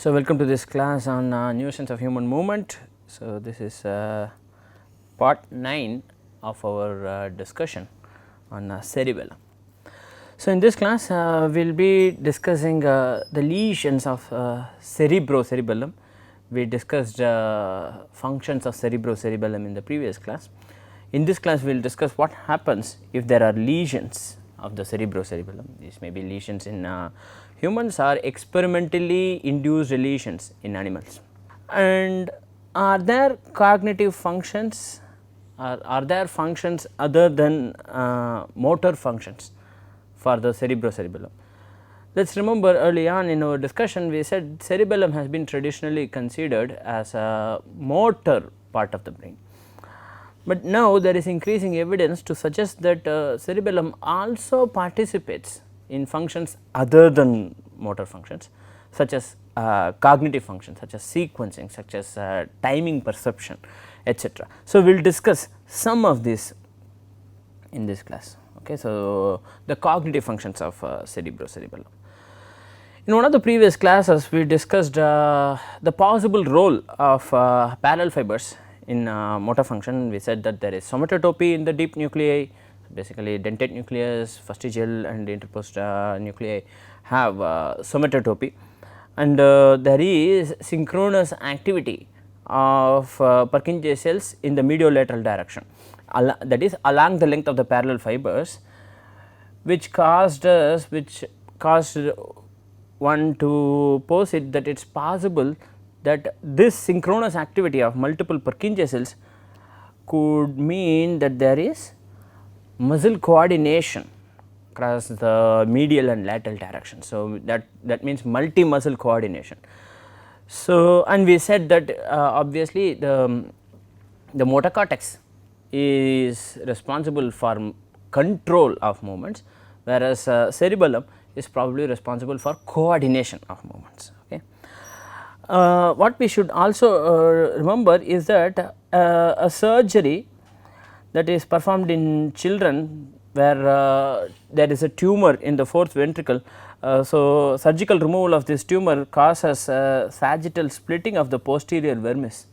So, welcome to this class on Neuroscience of Human Movement. So, this is part 9 of our discussion on cerebellum. So, in this class we will be discussing the lesions of cerebellum. We discussed functions of cerebellum in the previous class. In this class we will discuss what happens if there are lesions of the cerebellum. These may be lesions in humans or experimentally induced lesions in animals. And are there cognitive functions, or are there functions other than motor functions for the cerebellum? Let us remember, early on in our discussion we said cerebellum has been traditionally considered as a motor part of the brain, but now there is increasing evidence to suggest that cerebellum also participates in functions other than motor functions, such as cognitive functions, such as sequencing, such as timing perception, etc. So, we will discuss some of these in this class. Okay. So, the cognitive functions of cerebellum. In one of the previous classes we discussed the possible role of parallel fibers in motor function. We said that there is somatotropy in the deep nuclei, basically dentate nucleus, fastigial and interposed nuclei have somatotropy, and there is synchronous activity of Purkinje cells in the mediolateral direction, that is along the length of the parallel fibers, which caused one to posit that it is possible that this synchronous activity of multiple Purkinje cells could mean that there is muscle coordination across the medial and lateral direction. So, that means multi muscle coordination. So, and we said that obviously the motor cortex is responsible for control of movements, whereas cerebellum is probably responsible for coordination of movements. Okay. What we should also remember is that a surgery that is performed in children where there is a tumor in the fourth ventricle. So, surgical removal of this tumor causes sagittal splitting of the posterior vermis.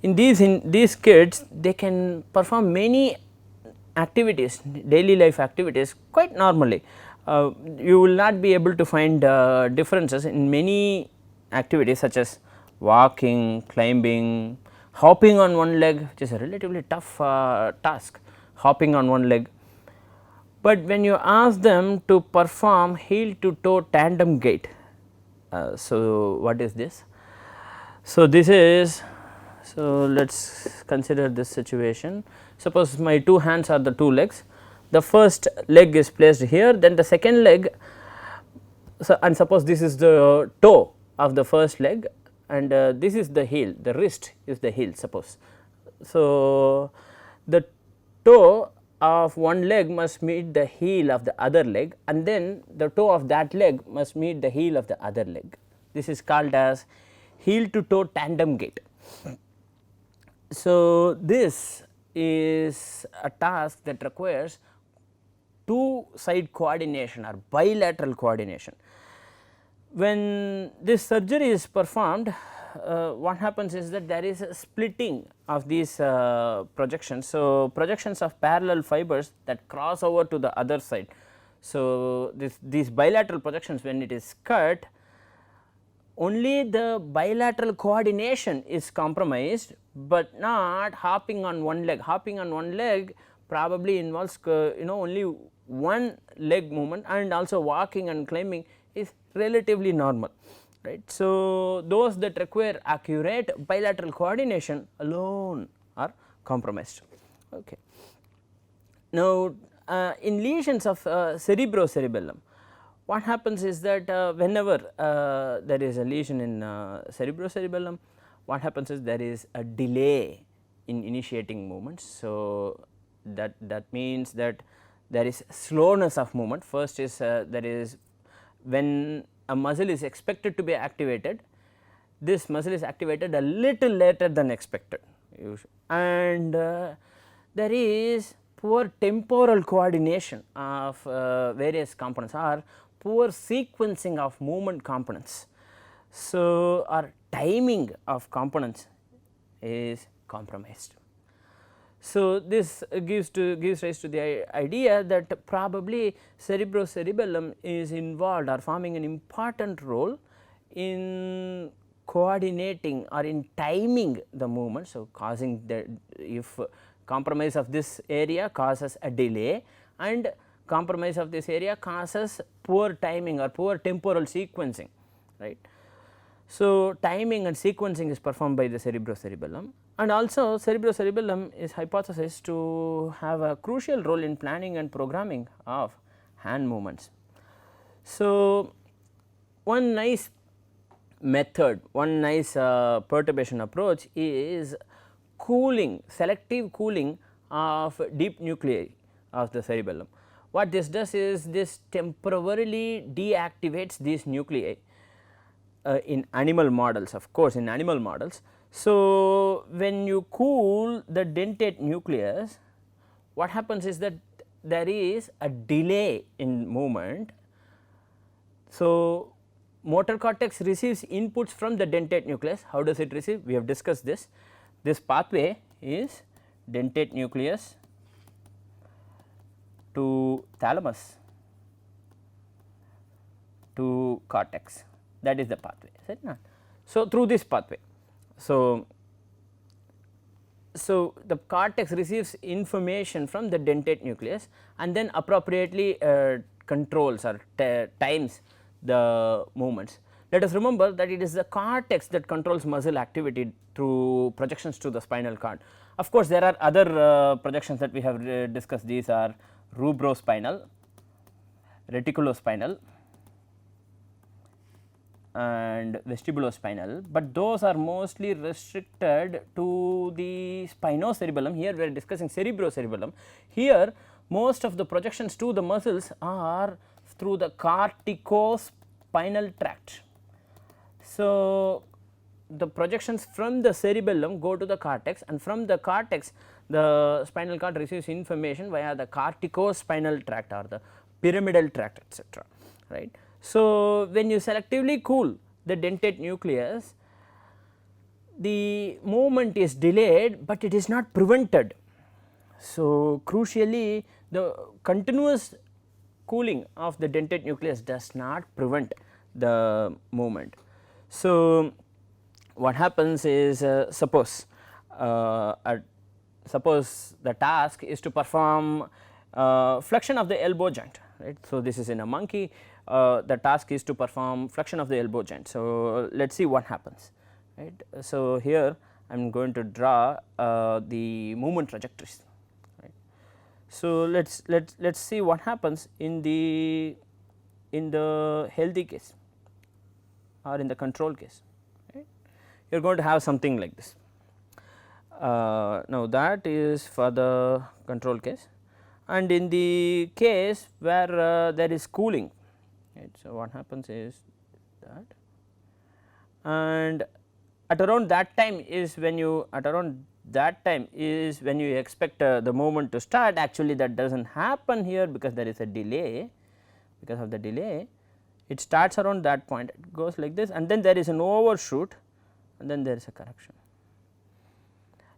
In these kids, they can perform many activities, daily life activities quite normally. You will not be able to find differences in many activities such as walking, climbing, hopping on one leg, which is a relatively tough task, hopping on one leg. But when you ask them to perform heel to toe tandem gait, so what is this? So, this is, so let us consider this situation. Suppose my two hands are the two legs, the first leg is placed here, then the second leg, so, and suppose this is the toe of the first leg and this is the heel, the wrist is the heel suppose. So, the toe of one leg must meet the heel of the other leg, and then the toe of that leg must meet the heel of the other leg. This is called as heel to toe tandem gait. So, this is a task that requires two side coordination or bilateral coordination. When this surgery is performed, what happens is that there is a splitting of these projections. So, projections of parallel fibers that cross over to the other side. So, these bilateral projections, when it is cut, only the bilateral coordination is compromised, but not hopping on one leg. Hopping on one leg probably involves only one leg movement, and also walking and climbing is relatively normal, right. So, those that require accurate bilateral coordination alone are compromised. Okay. Now, in lesions of cerebellum, what happens is that whenever there is a lesion in cerebellum, what happens is there is a delay in initiating movements. So, that means that there is slowness of movement. First is there is, when a muscle is expected to be activated, this muscle is activated a little later than expected, and there is poor temporal coordination of various components or poor sequencing of movement components. So, our timing of components is compromised. So, this gives rise to the idea that probably cerebellum is involved or forming an important role in coordinating or in timing the movement. So, causing the, if compromise of this area causes a delay and compromise of this area causes poor timing or poor temporal sequencing, right. So, timing and sequencing is performed by the cerebellum, and also cerebellum is hypothesized to have a crucial role in planning and programming of hand movements. So, one nice method, one nice perturbation approach is cooling, selective cooling of deep nuclei of the cerebellum. What this does is this temporarily deactivates these nuclei in animal models, of course in animal models. So, when you cool the dentate nucleus, what happens is that there is a delay in movement. So, motor cortex receives inputs from the dentate nucleus. How does it receive? We have discussed this. This pathway is dentate nucleus to thalamus to cortex, that is the pathway, is it not? So, through this pathway. So, the cortex receives information from the dentate nucleus and then appropriately controls or times the movements. Let us remember that it is the cortex that controls muscle activity through projections to the spinal cord. Of course, there are other projections that we have discussed. These are rubrospinal, reticulospinal and vestibulospinal, but those are mostly restricted to the spinocerebellum. Here we are discussing cerebrocerebellum. Here most of the projections to the muscles are through the corticospinal tract. So, the projections from the cerebellum go to the cortex, and from the cortex the spinal cord receives information via the corticospinal tract or the pyramidal tract, etc., right. So, when you selectively cool the dentate nucleus, the movement is delayed, but it is not prevented. So, crucially the continuous cooling of the dentate nucleus does not prevent the movement. So, what happens is suppose the task is to perform flexion of the elbow joint, right. So, this is in a monkey. The task is to perform flexion of the elbow joint. So, let us see what happens, right. So, here I am going to draw the movement trajectories, right. So, let's see what happens in the healthy case or in the control case, right. You are going to have something like this. Now, that is for the control case, and in the case where there is cooling, right. So, what happens is that, and at around that time is when you expect the movement to start. Actually, that does not happen here because there is a delay. Because of the delay, it starts around that point, it goes like this, and then there is an overshoot and then there is a correction.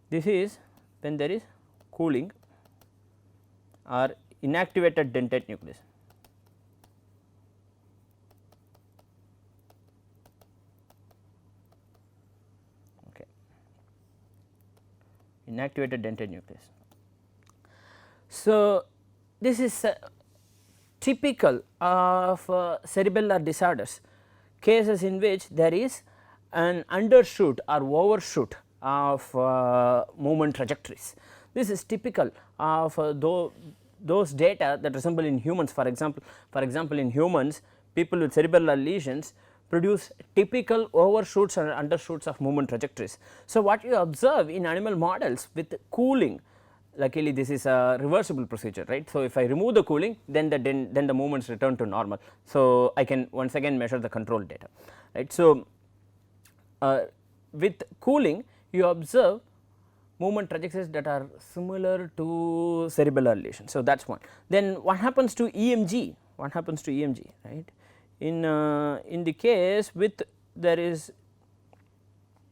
This is when there is cooling or inactivated dentate nucleus. Okay. Inactivated dentate nucleus. So, this is typical of cerebellar disorders, cases in which there is an undershoot or overshoot of movement trajectories. This is typical of those data that resemble in humans. For example, in humans, people with cerebellar lesions produce typical overshoots and undershoots of movement trajectories. So, what you observe in animal models with cooling, luckily this is a reversible procedure, right. So, if I remove the cooling, then the movements return to normal. So, I can once again measure the control data, right. So, with cooling you observe movement trajectories that are similar to cerebellar lesions. So, that is one. Then what happens to EMG? What happens to EMG, right? In the case with there is,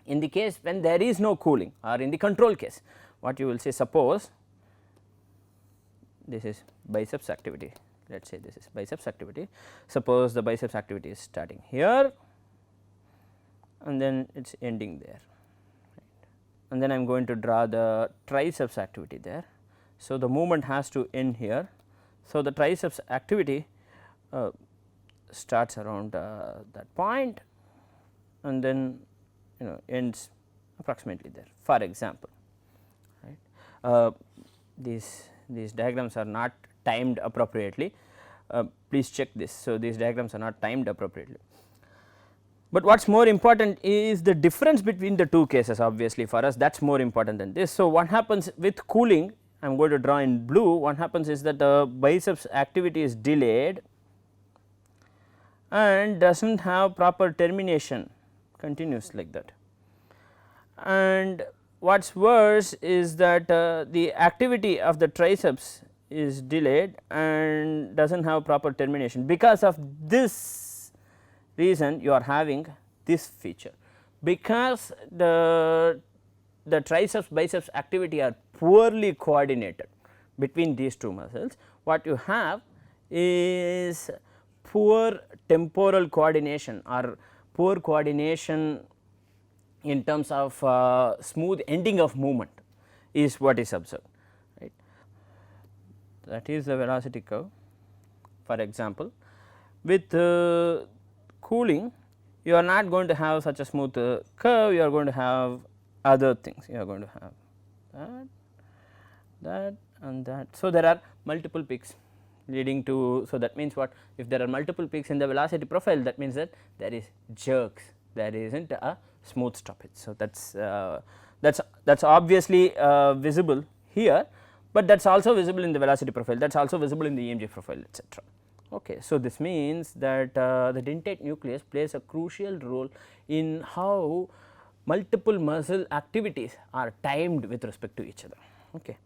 in the case when there is no cooling, or in the control case, what you will say, suppose this is biceps activity, let us say this is biceps activity, suppose the biceps activity is starting here and then it is ending there, right. And then I am going to draw the triceps activity there. So, the movement has to end here. So, the triceps activity starts around that point and then ends approximately there, for example, right. These diagrams are not timed appropriately, please check this. So, these diagrams are not timed appropriately, but what is more important is the difference between the two cases, obviously for us that is more important than this. So, what happens with cooling, I am going to draw in blue, what happens is that the biceps activity is delayed and does not have proper termination, continues like that. And what is worse is that the activity of the triceps is delayed and does not have proper termination. Because of this reason you are having this feature, because the triceps biceps activity are poorly coordinated between these two muscles, what you have is poor temporal coordination or poor coordination in terms of smooth ending of movement is what is observed, right. That is the velocity curve. For example, with cooling you are not going to have such a smooth curve, you are going to have other things, you are going to have that and that. So, there are multiple peaks leading to, so that means what, if there are multiple peaks in the velocity profile, that means that there is jerks, there is not a smooth stoppage. So, that is obviously visible here, but that is also visible in the velocity profile, that is also visible in the EMG profile, etc. Okay. So, this means that the dentate nucleus plays a crucial role in how multiple muscle activities are timed with respect to each other. Okay.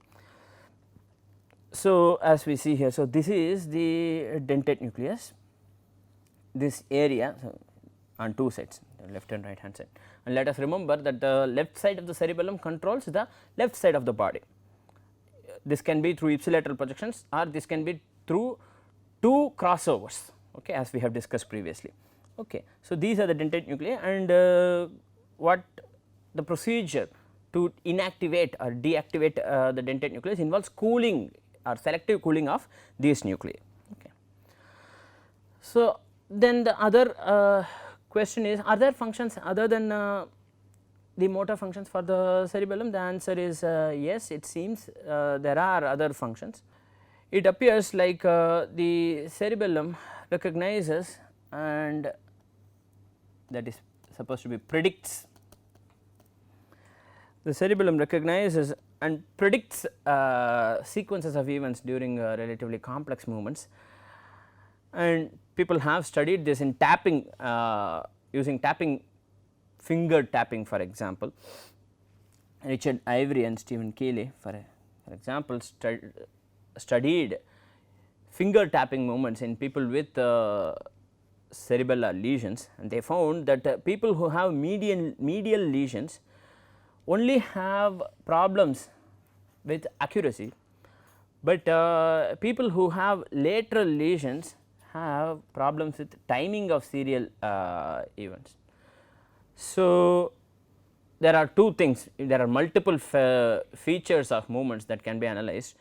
So, as we see here, so this is the dentate nucleus, this area, so on two sides, the left and right hand side, and let us remember that the left side of the cerebellum controls the left side of the body. This can be through ipsilateral projections or this can be through two crossovers, okay, as we have discussed previously. Okay. So, these are the dentate nuclei, and what the procedure to inactivate or deactivate the dentate nucleus involves cooling or selective cooling of these nuclei. Okay. So, then the other question is, are there functions other than the motor functions for the cerebellum? The answer is yes, it seems there are other functions. It appears like the cerebellum recognizes and that is supposed to be predicts, the cerebellum recognizes and predicts sequences of events during relatively complex movements, and people have studied this in tapping, using tapping, finger tapping for example. Richard Ivory and Stephen Keeley for example studied finger tapping movements in people with cerebellar lesions, and they found that people who have medial lesions only have problems with accuracy, but people who have lateral lesions have problems with timing of serial events. So, there are two things, there are multiple features of movements that can be analyzed.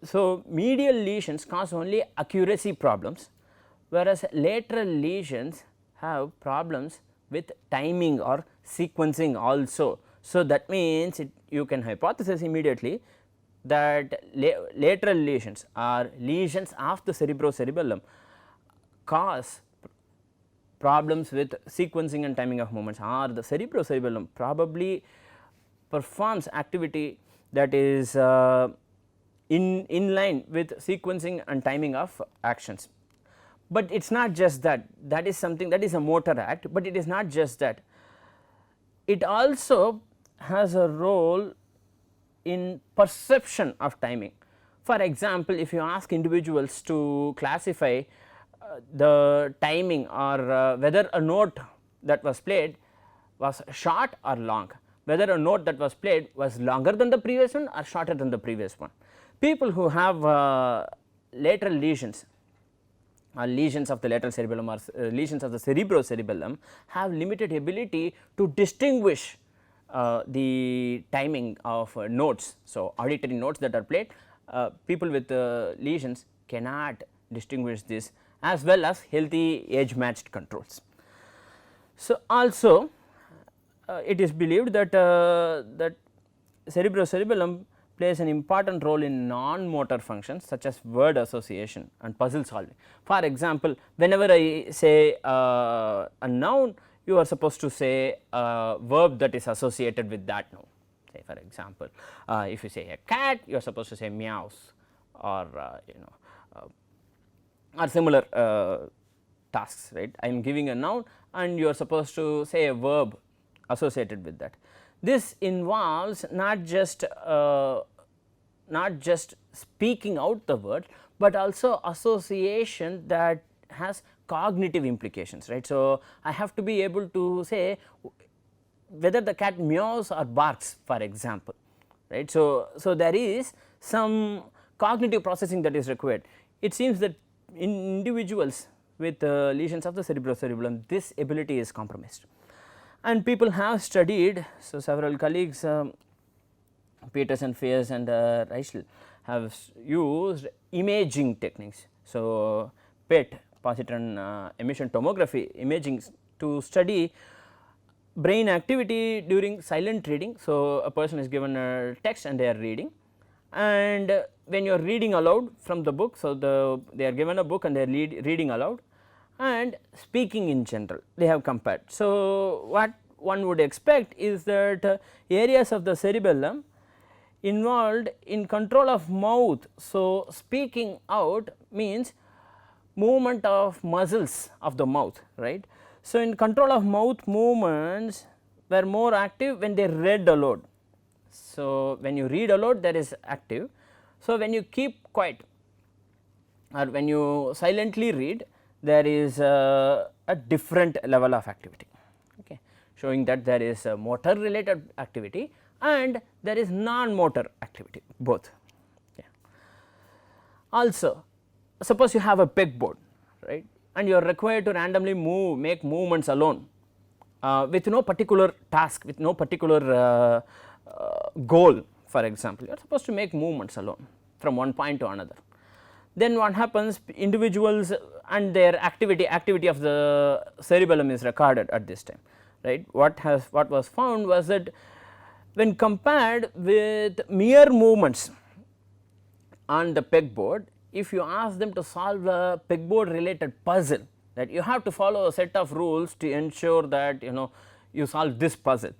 So, medial lesions cause only accuracy problems, whereas lateral lesions have problems with timing or sequencing also. So, that means you can hypothesize immediately that lateral lesions or lesions of the cerebrocerebellum cause problems with sequencing and timing of movements, or the cerebrocerebellum probably performs activity that is in line with sequencing and timing of actions. But it is not just that, that is something that is a motor act, but it is not just that, it also has a role in perception of timing. For example, if you ask individuals to classify the timing or whether a note that was played was short or long, whether a note that was played was longer than the previous one or shorter than the previous one. People who have lateral lesions or lesions of the lateral cerebellum or lesions of the cerebrocerebellum have limited ability to distinguish the timing of notes. So, auditory notes that are played, people with lesions cannot distinguish this, as well as healthy age matched controls. So, also it is believed that that cerebrocerebellum plays an important role in non-motor functions such as word association and puzzle solving. For example, whenever I say a noun, you are supposed to say a verb that is associated with that noun. Say for example, if you say a cat, you are supposed to say meows, or or similar tasks, right. I am giving a noun and you are supposed to say a verb associated with that. This involves not just speaking out the word, but also association that has cognitive implications, right. So, I have to be able to say whether the cat meows or barks, for example, right. So, there is some cognitive processing that is required. It seems that in individuals with lesions of the cerebrocerebellum, this ability is compromised, and people have studied. So, several colleagues Peterson, Fierce and Reichel have used imaging techniques. So, PET, positron emission tomography imaging, to study brain activity during silent reading. So, a person is given a text and they are reading, and when you are reading aloud from the book. So, they are given a book and they are reading aloud and speaking in general, they have compared. So, what one would expect is that areas of the cerebellum involved in control of mouth. So, speaking out means movement of muscles of the mouth, right. So, in control of mouth movements were more active when they read aloud. So, when you read aloud, that is active. So, when you keep quiet or when you silently read, there is a different level of activity, okay, showing that there is a motor related activity and there is non-motor activity both. Yeah. Also, suppose you have a pegboard, right, and you are required to randomly make movements alone with no particular task, with no particular goal. For example, you are supposed to make movements alone from one point to another. Then what happens, individuals and their activity of the cerebellum is recorded at this time, right. What was found was that when compared with mere movements on the pegboard, if you ask them to solve a pegboard related puzzle, that you have to follow a set of rules to ensure that you solve this puzzle,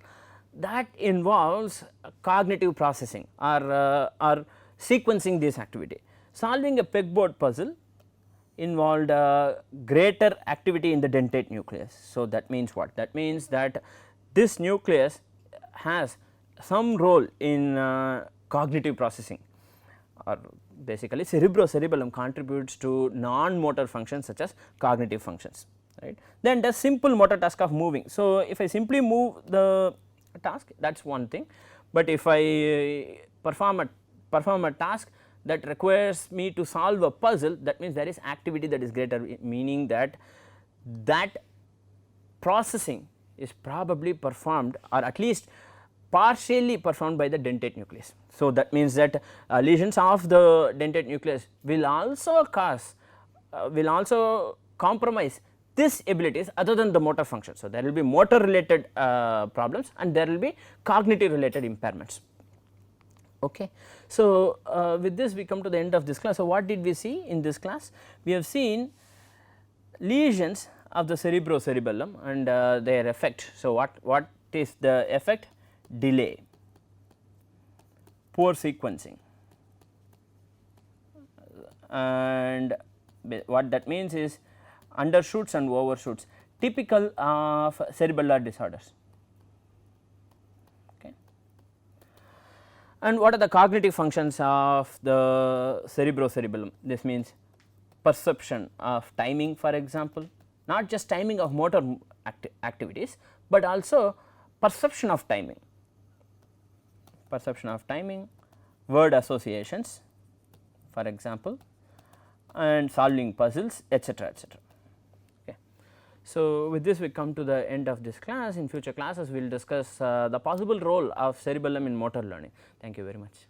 that involves cognitive processing or sequencing this activity. Solving a pegboard puzzle involved greater activity in the dentate nucleus. So, that means what? That means that this nucleus has some role in cognitive processing, or basically cerebrocerebellum contributes to non-motor functions such as cognitive functions, right. Then the simple motor task of moving. So, if I simply move the task, that is one thing, but if I perform a task that requires me to solve a puzzle, that means there is activity that is greater, meaning that processing is probably performed or at least partially performed by the dentate nucleus. So, that means that lesions of the dentate nucleus will also compromise this abilities other than the motor function. So, there will be motor related problems and there will be cognitive related impairments. Okay. So, with this we come to the end of this class. So, what did we see in this class? We have seen lesions of the cerebrocerebellum and their effect. So, what is the effect? Delay, poor sequencing, and what that means is undershoots and overshoots, typical of cerebellar disorders. Okay. And what are the cognitive functions of the cerebrocerebellum? This means perception of timing, for example, not just timing of motor activities, but also perception of timing, word associations for example, and solving puzzles, etc., etc. Okay. So, with this we come to the end of this class. In future classes we will discuss the possible role of cerebellum in motor learning. Thank you very much.